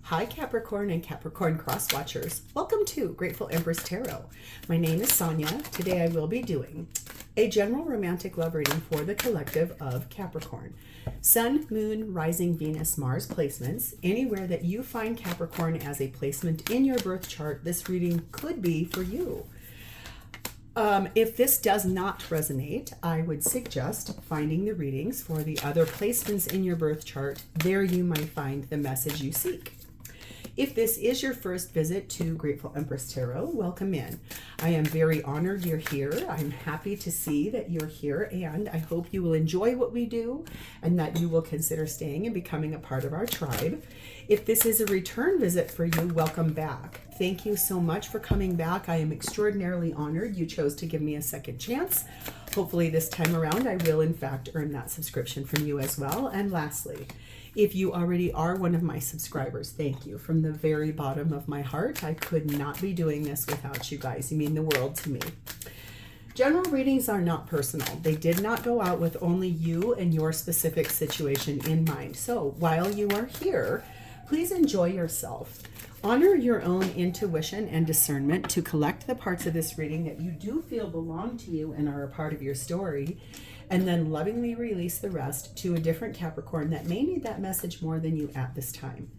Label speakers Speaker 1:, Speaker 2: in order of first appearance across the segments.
Speaker 1: Hi Capricorn and Capricorn cross watchers. Welcome to Grateful Empress Tarot. My name is Sonia. Today I will be doing a general romantic love reading for the collective of Capricorn. Sun, Moon, Rising, Venus, Mars placements. Anywhere that you find Capricorn as a placement in your birth chart, this reading could be for you. If this does not resonate, I would suggest finding the readings for the other placements in your birth chart. There you might find the message you seek. If this is your first visit to Grateful Empress Tarot, welcome in. I am very honored you're here. I'm happy to see that you're here, and I hope you will enjoy what we do and that you will consider staying and becoming a part of our tribe. If this is a return visit for you, welcome back. Thank you so much for coming back. I am extraordinarily honored you chose to give me a second chance. Hopefully this time around I will in fact earn that subscription from you as well. And lastly, if you already are one of my subscribers, thank you from the very bottom of my heart. I could not be doing this without you guys. You mean the world to me. General readings are not personal. They did not go out with only you and your specific situation in mind. So while you are here, please enjoy yourself. Honor your own intuition and discernment to collect the parts of this reading that you do feel belong to you and are a part of your story, and then lovingly release the rest to a different Capricorn that may need that message more than you at this time.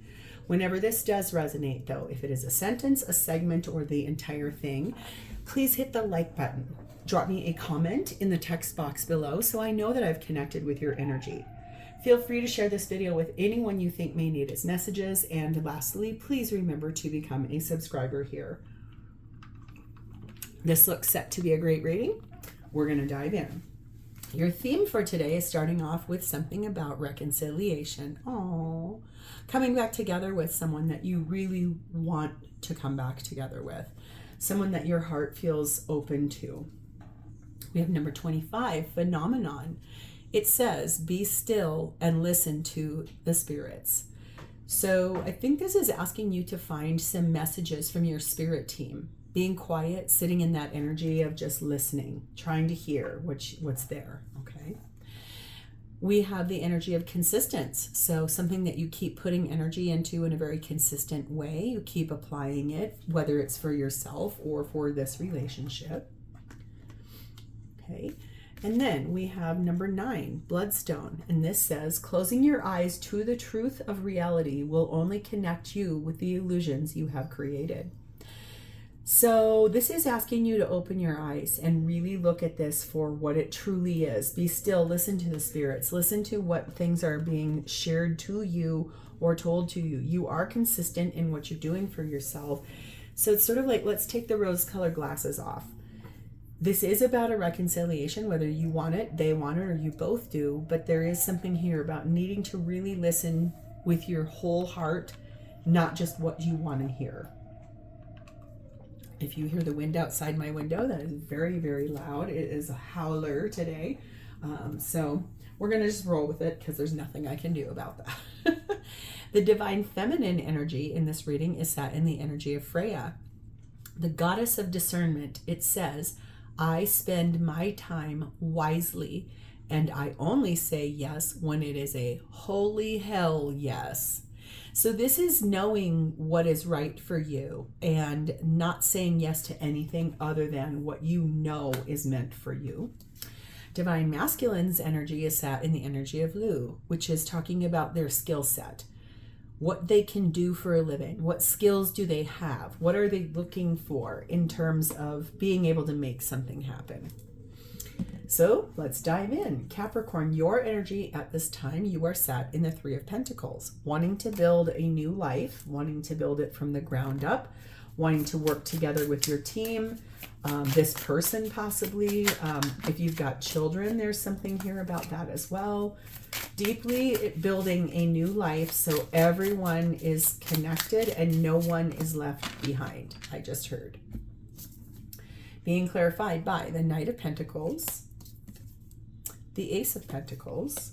Speaker 1: Whenever this does resonate, though, if it is a sentence, a segment, or the entire thing, please hit the like button. Drop me a comment in the text box below so I know that I've connected with your energy. Feel free to share this video with anyone you think may need its messages. And lastly, please remember to become a subscriber here. This looks set to be a great reading. We're going to dive in. Your theme for today is starting off with something about reconciliation. Oh, coming back together with someone that you really want to come back together with. Someone that your heart feels open to. We have number 25, Phenomenon. It says, be still and listen to the spirits. So I think this is asking you to find some messages from your spirit team. Being quiet, sitting in that energy of just listening, trying to hear what's there, okay? We have the energy of consistence. So something that you keep putting energy into in a very consistent way. You keep applying it, whether it's for yourself or for this relationship. Okay. And then we have number 9, Bloodstone. And this says, closing your eyes to the truth of reality will only connect you with the illusions you have created. So this is asking you to open your eyes and really look at this for what it truly is. Be still, listen to the spirits, listen to what things are being shared to you or told to you. You are consistent in what you're doing for yourself. So it's sort of like, let's take the rose-colored glasses off. This is about a reconciliation, whether you want it, they want it, or you both do. But there is something here about needing to really listen with your whole heart, not just what you want to hear. If you hear the wind outside my window, that is very, very loud. It is a howler today. So we're going to just roll with it because there's nothing I can do about that. The divine feminine energy in this reading is sat in the energy of Freya. The goddess of discernment, it says, I spend my time wisely, and I only say yes when it is a holy hell yes. So this is knowing what is right for you and not saying yes to anything other than what you know is meant for you. Divine masculine's energy is sat in the energy of Lu, which is talking about their skill set. What they can do for a living. What skills do they have? What are they looking for in terms of being able to make something happen? So let's dive in. Capricorn, your energy at this time, you are sat in the 3 of Pentacles, wanting to build a new life, wanting to build it from the ground up, wanting to work together with your team, this person possibly. If you've got children, there's something here about that as well. Deeply building a new life so everyone is connected and no one is left behind, I just heard. Being clarified by the Knight of Pentacles, the Ace of Pentacles,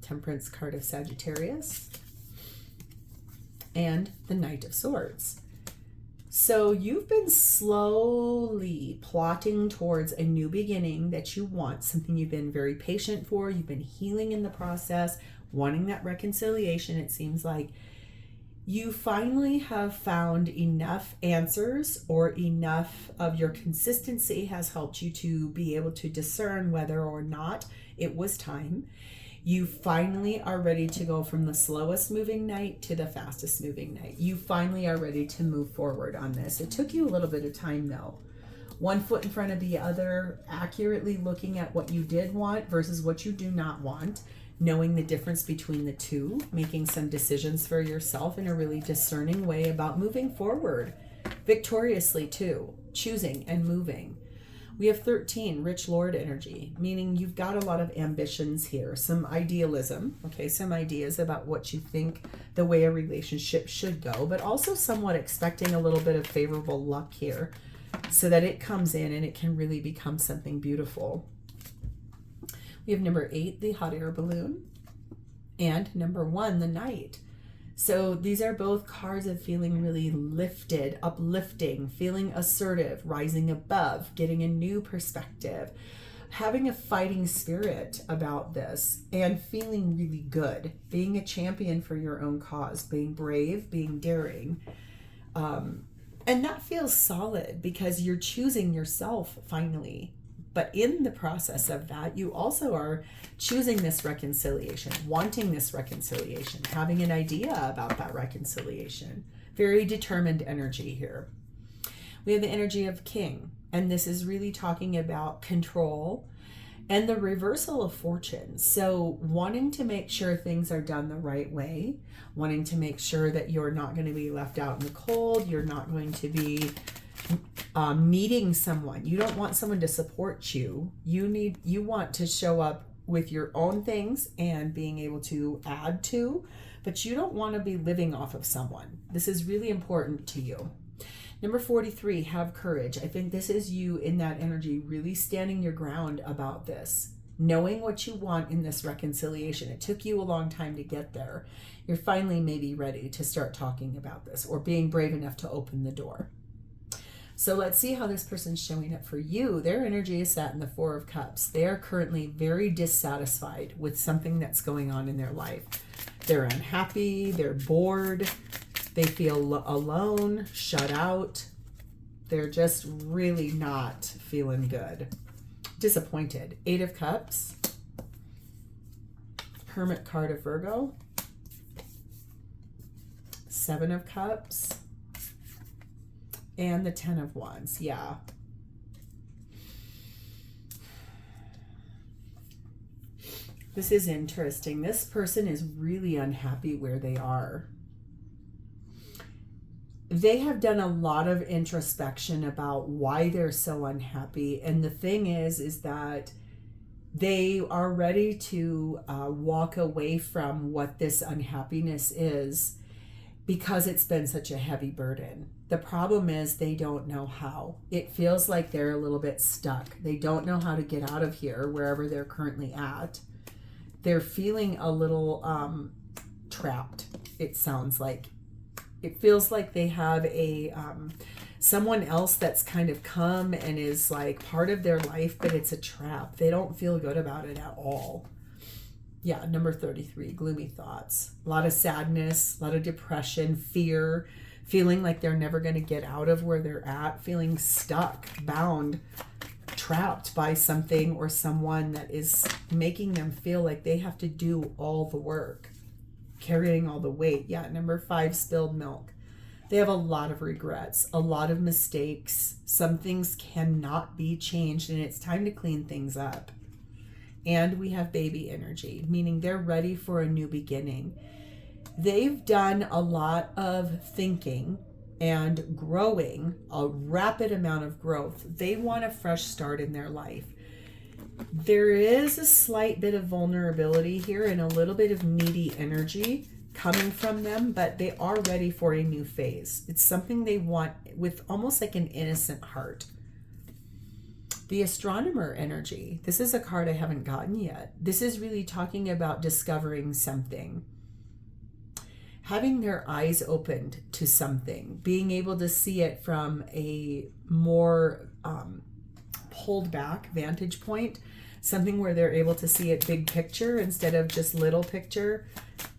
Speaker 1: Temperance card of Sagittarius, and the Knight of Swords. So you've been slowly plotting towards a new beginning that you want, something you've been very patient for. You've been healing in the process, wanting that reconciliation. It seems like You finally have found enough answers, or enough of your consistency has helped you to be able to discern whether or not it was time. You finally are ready to go from the slowest moving night to the fastest moving night. You finally are ready to move forward on this. It took you a little bit of time though. One foot in front of the other, accurately looking at what you did want versus what you do not want, knowing the difference between the two, making some decisions for yourself in a really discerning way about moving forward victoriously too, choosing and moving. We have 13, Rich Lord energy, meaning you've got a lot of ambitions here, some idealism, okay, some ideas about what you think the way a relationship should go, but also somewhat expecting a little bit of favorable luck here so that it comes in and it can really become something beautiful. We have number 8, the hot air balloon, and number 1, the knight. So these are both cards of feeling really lifted, uplifting, feeling assertive, rising above, getting a new perspective, having a fighting spirit about this, and feeling really good, being a champion for your own cause, being brave, being daring. And that feels solid because you're choosing yourself finally. But in the process of that, you also are choosing this reconciliation, wanting this reconciliation, having an idea about that reconciliation. Very determined energy here. We have the energy of King, and this is really talking about control and the reversal of fortune. So wanting to make sure things are done the right way, wanting to make sure that you're not going to be left out in the cold, you're not going to be needing someone. You don't want someone to support you. You want to show up with your own things and being able to add to, but you don't want to be living off of someone. This is really important to you. Number 43, have courage. I think this is you in that energy, really standing your ground about this, knowing what you want in this reconciliation. It took you a long time to get there. You're finally maybe ready to start talking about this or being brave enough to open the door. So let's see how this person's showing up for you. Their energy is sat in the 4 of Cups. They are currently very dissatisfied with something that's going on in their life. They're unhappy, they're bored, they feel alone, shut out. They're just really not feeling good. Disappointed. 8 of Cups. Hermit card of Virgo. 7 of Cups. And the 10 of Wands, yeah. This is interesting. This person is really unhappy where they are. They have done a lot of introspection about why they're so unhappy. And the thing is that they are ready to walk away from what this unhappiness is because it's been such a heavy burden. The problem is they don't know how. It feels like they're a little bit stuck. They don't know how to get out of here, wherever they're currently at. They're feeling a little trapped, it sounds like. It feels like they have a someone else that's kind of come and is like part of their life, but it's a trap. They don't feel good about it at all. Yeah, number 33, gloomy thoughts. A lot of sadness, a lot of depression, fear, feeling like they're never going to get out of where they're at, feeling stuck, bound, trapped by something or someone that is making them feel like they have to do all the work, carrying all the weight. Yeah, number 5, spilled milk. They have a lot of regrets, a lot of mistakes. Some things cannot be changed, and it's time to clean things up. And we have baby energy, meaning they're ready for a new beginning. They've done a lot of thinking and growing, a rapid amount of growth. They want a fresh start in their life. There is a slight bit of vulnerability here and a little bit of needy energy coming from them, but they are ready for a new phase. It's something they want with almost like an innocent heart. The astronomer energy. This is a card I haven't gotten yet. This is really talking about discovering something. Having their eyes opened to something. Being able to see it from a more pulled back vantage point. Something where they're able to see it big picture instead of just little picture.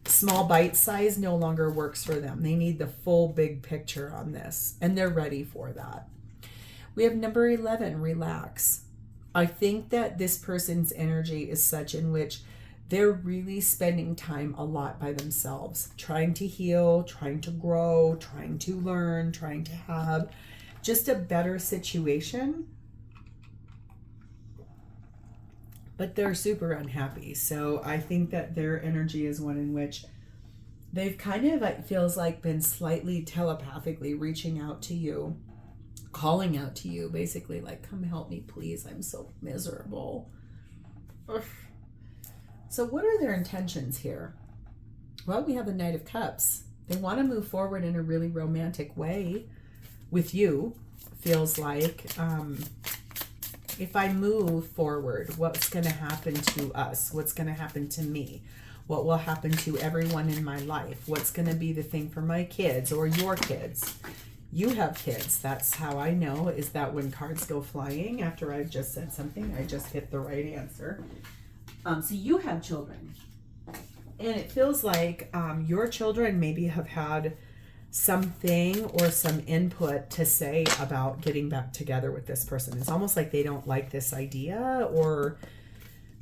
Speaker 1: Small bite size no longer works for them. They need the full big picture on this, and they're ready for that. We have number 11, relax. I think that this person's energy is such in which they're really spending time a lot by themselves, trying to heal, trying to grow, trying to learn, trying to have just a better situation. But they're super unhappy. So I think that their energy is one in which they've kind of, it feels like, been slightly telepathically reaching out to you, calling out to you, basically like, come help me, please. I'm so miserable. Ugh. So what are their intentions here? Well, we have the Knight of Cups. They want to move forward in a really romantic way with you. Feels like, if I move forward, what's going to happen to us? What's going to happen to me? What will happen to everyone in my life? What's going to be the thing for my kids or your kids? You have kids. That's how I know, is that when cards go flying after I've just said something, I just hit the right answer. So you have children. And it feels like your children maybe have had something or some input to say about getting back together with this person. It's almost like they don't like this idea, or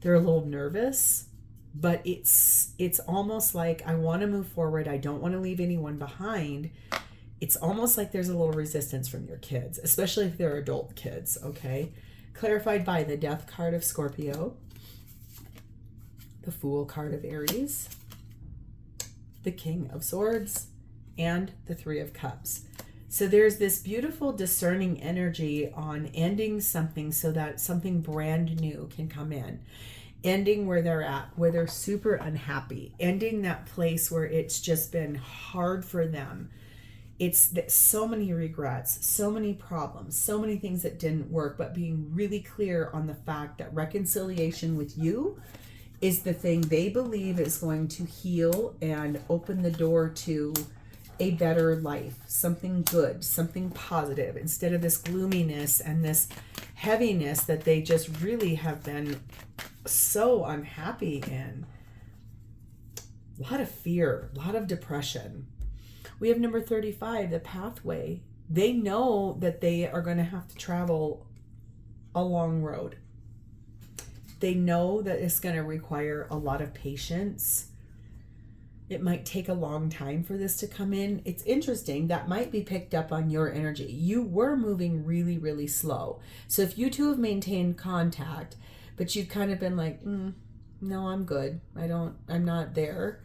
Speaker 1: they're a little nervous, but it's almost like, I want to move forward. I don't want to leave anyone behind. It's almost like there's a little resistance from your kids, especially if they're adult kids. Okay. Clarified by the Death card of Scorpio, the Fool card of Aries, the King of Swords, and the Three of Cups. So there's this beautiful discerning energy on ending something so that something brand new can come in. Ending where they're at, where they're super unhappy. Ending that place where it's just been hard for them. It's so many regrets, so many problems, so many things that didn't work, but being really clear on the fact that reconciliation with you is the thing they believe is going to heal and open the door to a better life, something good, something positive, instead of this gloominess and this heaviness that they just really have been so unhappy in. A lot of fear, a lot of depression. We have number 35, the pathway. They know that they are going to have to travel a long road. They know that it's going to require a lot of patience. It might take a long time for this to come in. It's interesting. That might be picked up on your energy. You were moving really, really slow. So if you two have maintained contact, but you've kind of been like, no, I'm good. I'm not there.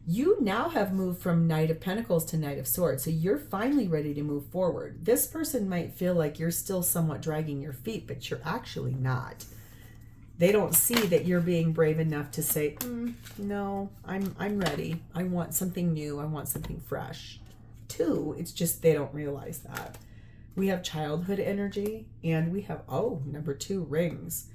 Speaker 1: You now have moved from Knight of Pentacles to Knight of Swords. So you're finally ready to move forward. This person might feel like you're still somewhat dragging your feet, but you're actually not. They don't see that you're being brave enough to say, no, I'm ready. I want something new. I want something fresh. 2, it's just they don't realize that. We have childhood energy, and we have, number 2, rings.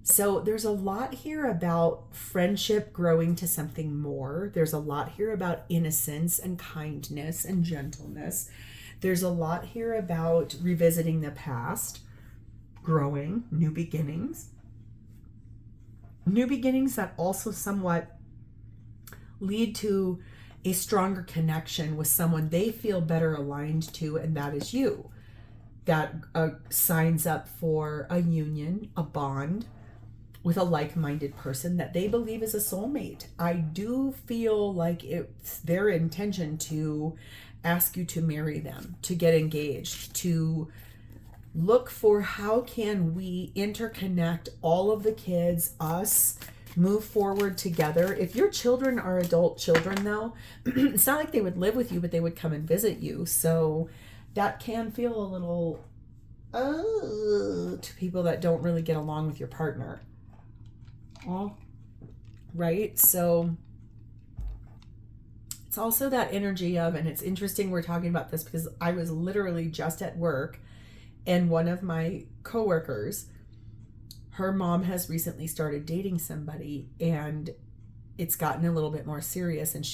Speaker 1: So there's a lot here about friendship growing to something more. There's a lot here about innocence and kindness and gentleness. There's a lot here about revisiting the past, growing, new beginnings. New beginnings that also somewhat lead to a stronger connection with someone they feel better aligned to, and that is you. That signs up for a union, a bond with a like-minded person that they believe is a soulmate. I do feel like it's their intention to ask you to marry them, to get engaged, to look for how can we interconnect all of the kids, us, move forward together. If your children are adult children, though, it's not like they would live with you, but they would come and visit you. So that can feel a little to people that don't really get along with your partner. Right? So it's also that energy of, and it's interesting we're talking about this because I was literally just at work, and one of my coworkers, her mom has recently started dating somebody, and it's gotten a little bit more serious, and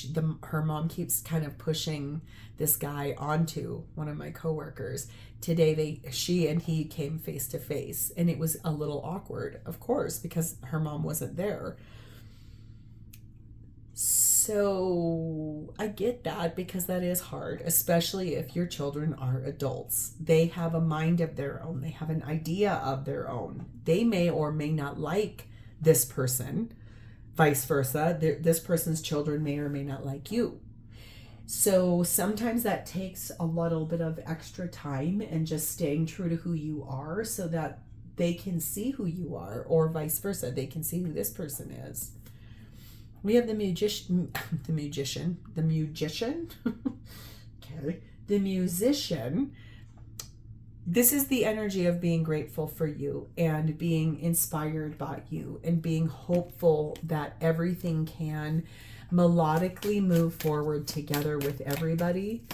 Speaker 1: her mom keeps kind of pushing this guy onto one of my coworkers. Today she and he came face to face, and it was a little awkward, of course, because her mom wasn't there. So I get that, because that is hard, especially if your children are adults. They have a mind of their own. They have an idea of their own. They may or may not like this person, vice versa. This person's children may or may not like you. So sometimes that takes a little bit of extra time and just staying true to who you are so that they can see who you are, or vice versa. They can see who this person is. We have the musician. Okay. The musician. This is the energy of being grateful for you and being inspired by you and being hopeful that everything can melodically move forward together with everybody.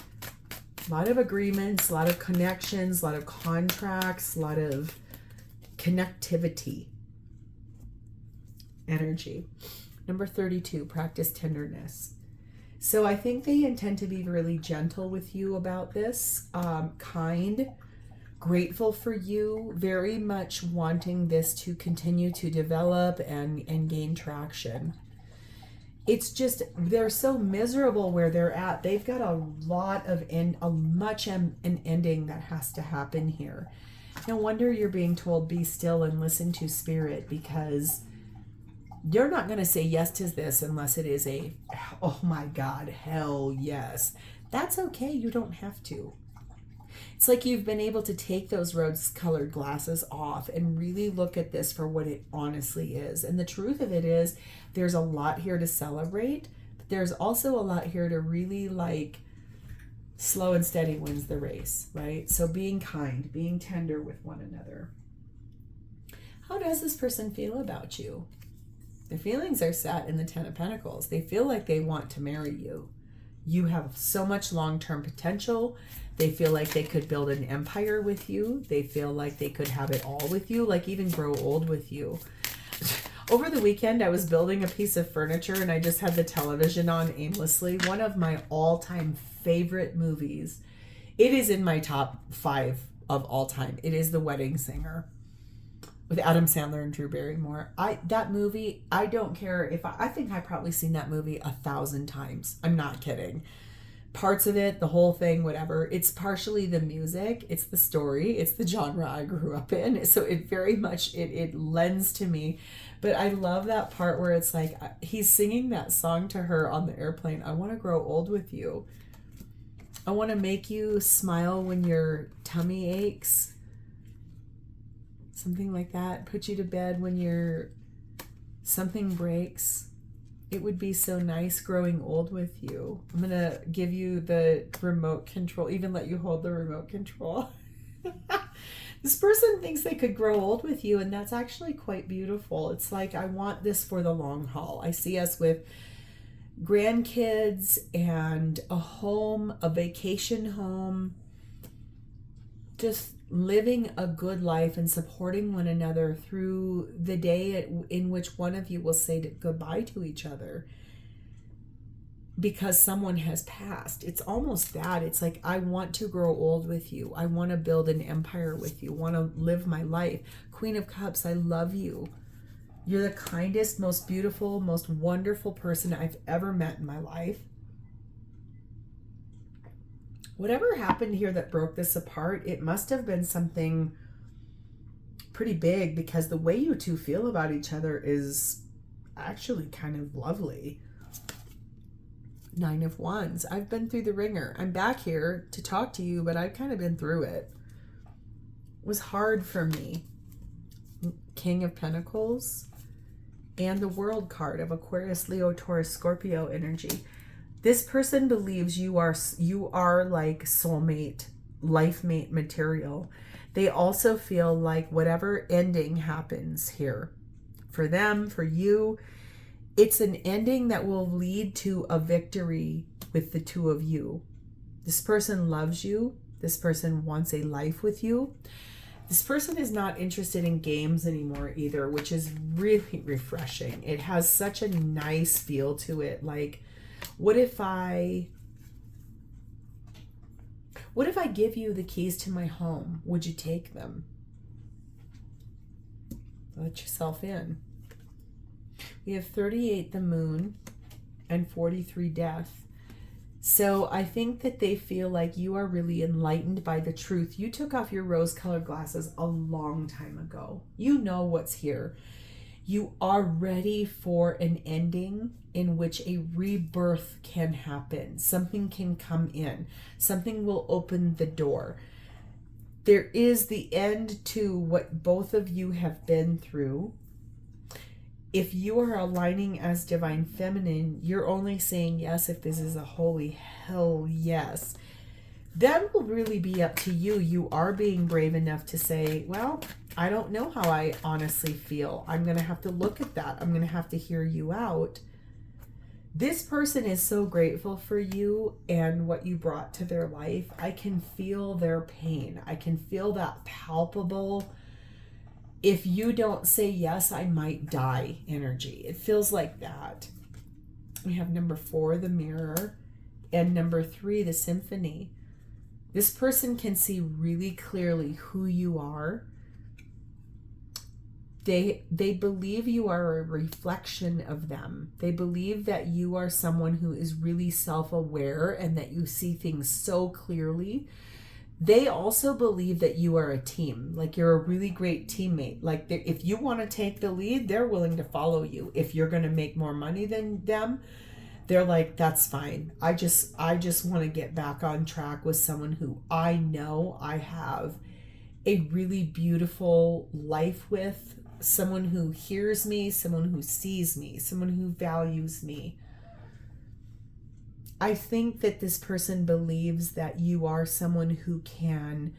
Speaker 1: A lot of agreements, a lot of connections, a lot of contracts, a lot of connectivity energy. Number 32, practice tenderness. So I think they intend to be really gentle with you about this, kind, grateful for you, very much wanting this to continue to develop and gain traction. It's just, they're so miserable where they're at. They've got a lot of an ending that has to happen here. No wonder you're being told, be still and listen to spirit, because you're not going to say yes to this unless it is a, oh my God, hell yes. That's okay. You don't have to. It's like you've been able to take those rose-colored glasses off and really look at this for what it honestly is. And the truth of it is, there's a lot here to celebrate, but there's also a lot here to really like slow and steady wins the race, right? So being kind, being tender with one another. How does this person feel about you? Their feelings are set in the Ten of Pentacles. They feel like they want to marry you. You have so much long-term potential. They feel like they could build an empire with you. They feel like they could have it all with you, like even grow old with you. Over the weekend, I was building a piece of furniture and I just had the television on aimlessly. One of my all-time favorite movies. It is in my top 5 of all time. It is The Wedding Singer with Adam Sandler and Drew Barrymore. That movie, I don't care if I think I've probably seen that movie 1,000 times. I'm not kidding. Parts of it, the whole thing, whatever. It's partially the music, it's the story, it's the genre I grew up in. So it very much, it lends to me. But I love that part where it's like, he's singing that song to her on the airplane. I want to grow old with you. I want to make you smile when your tummy aches. Something like that. Put you to bed when something breaks. It would be so nice growing old with you. I'm going to give you the remote control, even let you hold the remote control. This person thinks they could grow old with you, and that's actually quite beautiful. It's like, I want this for the long haul. I see us with grandkids and a home, a vacation home, just living a good life and supporting one another through the day in which one of you will say goodbye to each other because someone has passed. It's almost that. It's like, I want to grow old with you. I want to build an empire with you. Want to live my life. Queen of Cups, I love you. You're the kindest, most beautiful, most wonderful person I've ever met in my life. Whatever happened here that broke this apart, it must have been something pretty big, because the way you two feel about each other is actually kind of lovely. 9 of Wands. I've been through the ringer. I'm back here to talk to you, but I've kind of been through it. It was hard for me. King of Pentacles and the World card of Aquarius, Leo, Taurus, Scorpio energy. This person believes you are like soulmate, life mate material. They also feel like whatever ending happens here, for them, for you, it's an ending that will lead to a victory with the two of you. This person loves you. This person wants a life with you. This person is not interested in games anymore either, which is really refreshing. It has such a nice feel to it. Like, what if I give you the keys to my home? Would you take them? Let yourself in. We have 38, the Moon, and 43, death. So I think that they feel like you are really enlightened by the truth. You took off your rose-colored glasses a long time ago. You know what's here. You are ready for an ending in which a rebirth can happen. Something can come in. Something will open the door. There is the end to what both of you have been through. If you are aligning as divine feminine, you're only saying yes if this is a holy hell yes. That will really be up to you. You are being brave enough to say, well, I don't know how I honestly feel. I'm going to have to look at that. I'm going to have to hear you out. This person is so grateful for you and what you brought to their life. I can feel their pain. I can feel that palpable, if you don't say yes, I might die energy. It feels like that. We have number 4, the mirror, and number 3, the symphony. This person can see really clearly who you are. They believe you are a reflection of them. They believe that you are someone who is really self-aware and that you see things so clearly. They also believe that you are a team, like you're a really great teammate. Like if you want to take the lead, they're willing to follow you. If you're going to make more money than them, they're like, that's fine. I just want to get back on track with someone who I know I have a really beautiful life with, someone who hears me, someone who sees me, someone who values me. I think that this person believes that you are someone who can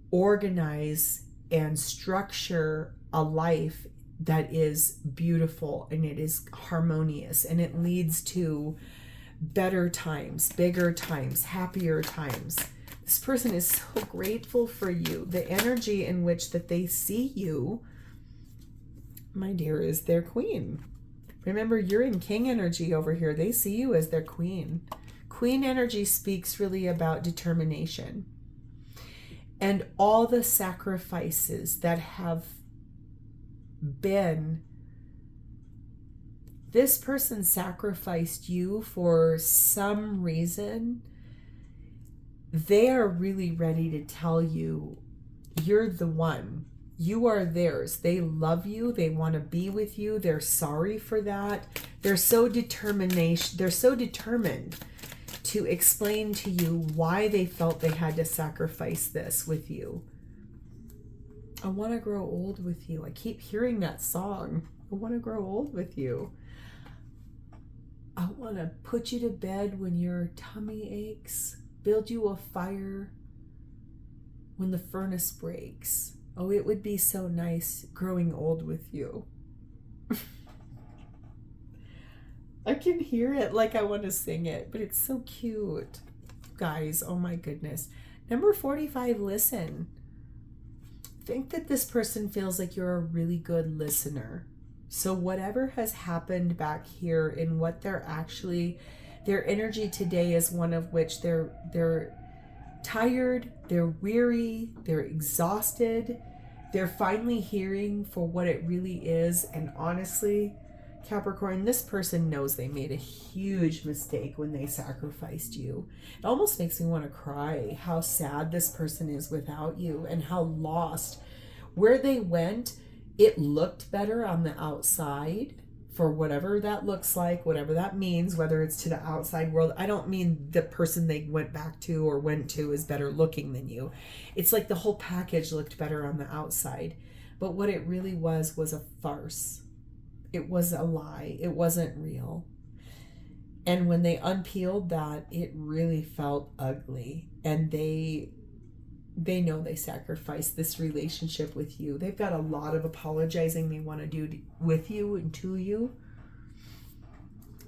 Speaker 1: organize and structure a life that is beautiful and it is harmonious and it leads to better times, bigger times, happier times. This person is so grateful for you. The energy in which that they see you, my dear, is their queen. Remember, you're in king energy over here. They see you as their queen. Queen energy speaks really about determination and all the sacrifices that have been. This person sacrificed you for some reason. They are really ready to tell you you're the one. You are theirs. They love you. They want to be with you. They're sorry for that. They're so determined to explain to you why they felt they had to sacrifice this with you. I want to grow old with you. I keep hearing that song. I want to grow old with you. I want to put you to bed when your tummy aches, build you a fire when the furnace breaks. Oh, it would be so nice growing old with you. I can hear it like I want to sing it, but it's so cute. Guys, oh my goodness. Number 45, listen. I think that this person feels like you're a really good listener. So whatever has happened back here in what they're actually, their energy today is one of which they're tired, they're weary, they're exhausted. They're finally hearing for what it really is. And honestly, Capricorn, this person knows they made a huge mistake when they sacrificed you. It almost makes me want to cry how sad this person is without you and how lost. Where they went, it looked better on the outside for whatever that looks like, whatever that means, whether it's to the outside world. I don't mean the person they went back to or went to is better looking than you. It's like the whole package looked better on the outside. But what it really was a farce. It was a lie. It wasn't real. And when they unpeeled that, it really felt ugly. And they know they sacrificed this relationship with you. They've got a lot of apologizing they want to do with you and to you.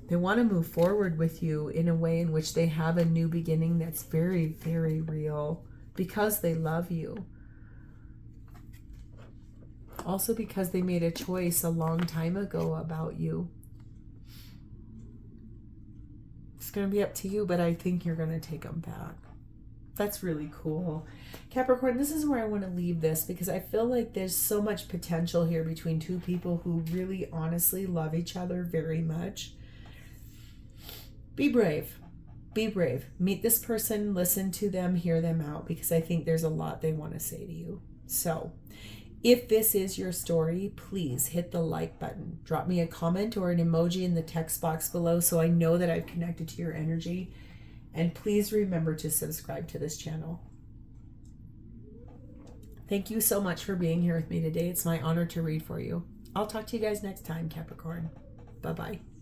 Speaker 1: They want to move forward with you in a way in which they have a new beginning that's very, very real because they love you. Also because they made a choice a long time ago about you. It's going to be up to you, but I think you're going to take them back. That's really cool. Capricorn, this is where I want to leave this because I feel like there's so much potential here between two people who really honestly love each other very much. Be brave. Be brave. Meet this person, listen to them, hear them out, because I think there's a lot they want to say to you. So if this is your story, please hit the like button. Drop me a comment or an emoji in the text box below so I know that I've connected to your energy. And please remember to subscribe to this channel. Thank you so much for being here with me today. It's my honor to read for you. I'll talk to you guys next time, Capricorn. Bye-bye.